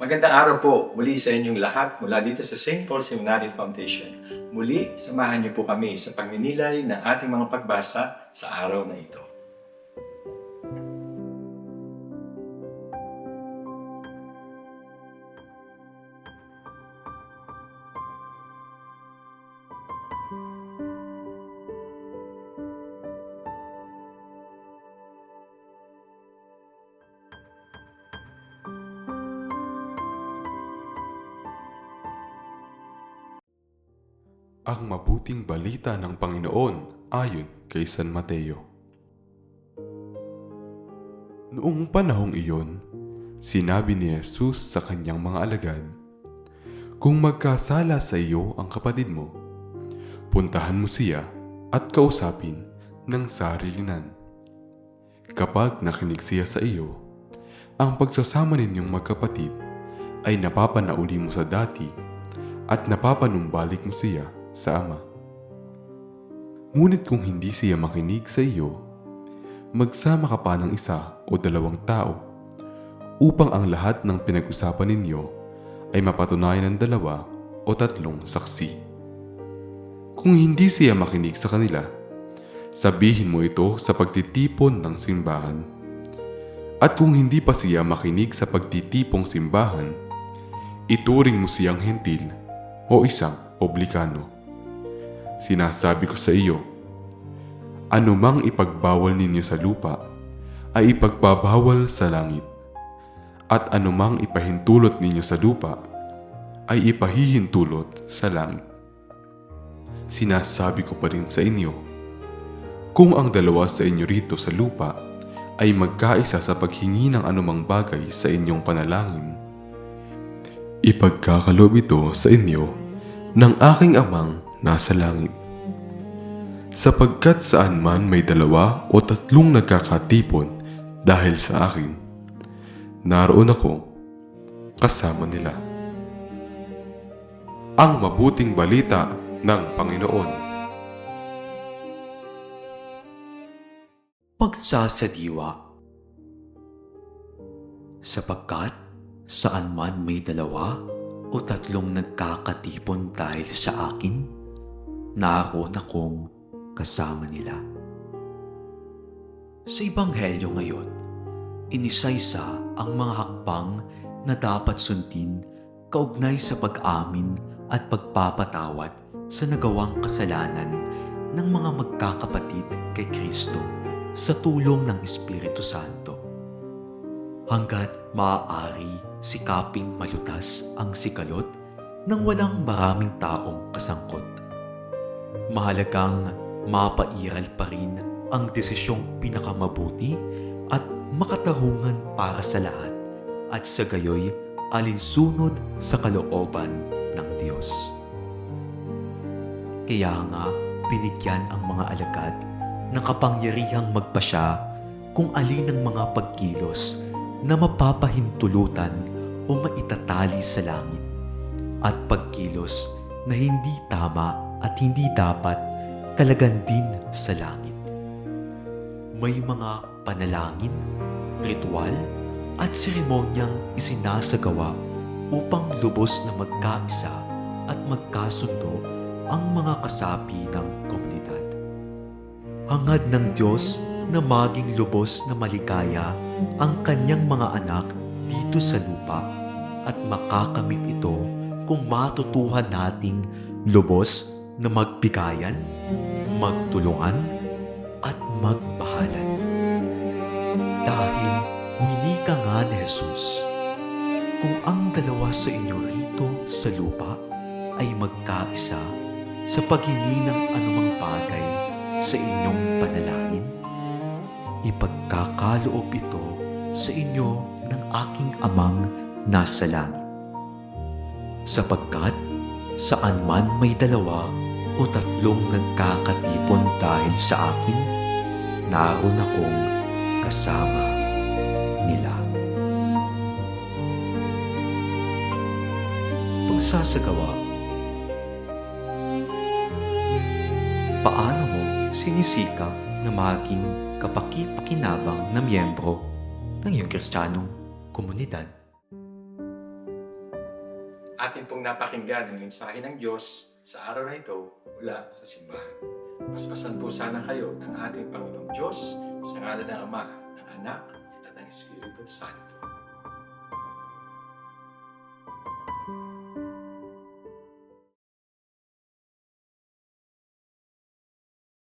Magandang araw po muli sa inyong lahat mula dito sa St. Paul Seminary Foundation. Muli, samahan niyo po kami sa pagninilay ng ating mga pagbasa sa araw na ito. Ang mabuting balita ng Panginoon ayon kay San Mateo. Noong panahong iyon, sinabi ni Jesus sa kanyang mga alagad, "Kung magkasala sa iyo ang kapatid mo, puntahan mo siya at kausapin ng sarilinan. Kapag nakinig siya sa iyo, ang pagsasama ninyong magkapatid ay napapanauli mo sa dati at napapanumbalik mo siya sa Ama. Ngunit kung hindi siya makinig sa iyo, magsama ka pa ng 1 o 2 tao upang ang lahat ng pinag-usapan ninyo ay mapatunayan ng 2 o 3 saksi. Kung hindi siya makinig sa kanila, sabihin mo ito sa pagtitipon ng simbahan. At kung hindi pa siya makinig sa pagtitipong simbahan, ituring mo siyang hentil o isang publikano. Sinasabi ko sa iyo, anumang ipagbawal ninyo sa lupa ay ipagbabawal sa langit, at anumang ipahintulot ninyo sa lupa ay ipahihintulot sa langit. Sinasabi ko pa rin sa inyo, kung ang 2 sa inyo rito sa lupa ay magkaisa sa paghingi ng anumang bagay sa inyong panalangin, ipagkakaloob ito sa inyo ng aking Amang nasa langit. Sapagkat saan man may 2 o 3 nagkakatipon dahil sa akin, naroon ako kasama nila." Ang mabuting balita ng Panginoon. Pagsasadiwa. Sapagkat saan man may 2 o 3 nagkakatipon dahil sa akin, naroon akong kasama nila. Sa Ebanghelyo ngayon, inisaysa ang mga hakbang na dapat sundin kaugnay sa pag-amin at pagpapatawad sa nagawang kasalanan ng mga magkakapatid kay Kristo sa tulong ng Espiritu Santo. Hanggat maaari, sikaping malutas ang sigalot nang walang maraming taong kasangkot. Mahalagang mapairal pa rin ang desisyong pinakamabuti at makatarungan para sa lahat, at sa gayoy alinsunod sa kalooban ng Diyos. Kaya nga binigyan ang mga alagad ng kapangyarihang magpasya kung alin ang mga pagkilos na mapapahintulutan o maitatali sa langit, at pagkilos na hindi tama at hindi dapat talagan din sa langit. May mga panalangin, ritual at seremonyang isinasagawa upang lubos na magkaisa at magkasundo ang mga kasapi ng komunidad. Hangad ng Diyos na maging lubos na maligaya ang kanyang mga anak dito sa lupa, at makakamit ito kung matutuhan nating lubos na magbigayan, magtulungan, at magmahalan. Dahil winika nga ni Jesus, kung ang 2 sa inyo rito sa lupa ay magkaisa sa paghingi ng anumang bagay sa inyong panalangin, ipagkakaloob ito sa inyo ng aking Amang nasa langit. Sapagkat saan man may 2 o 3 nagkakatipon dahil sa akin, naroon akong kasama nila. Pagsasagawa. Paano mo sinisikap na maging kapaki-pakinabang na miyembro ng iyong Kristiyanong komunidad? atin pong napakinggan ng mensahe ng Diyos sa araw na ito mula sa simbahan. Paspasan po sana kayo ng ating Panginoong Diyos sa ngalan ng Ama, ng Anak, at ng Espiritu Santo.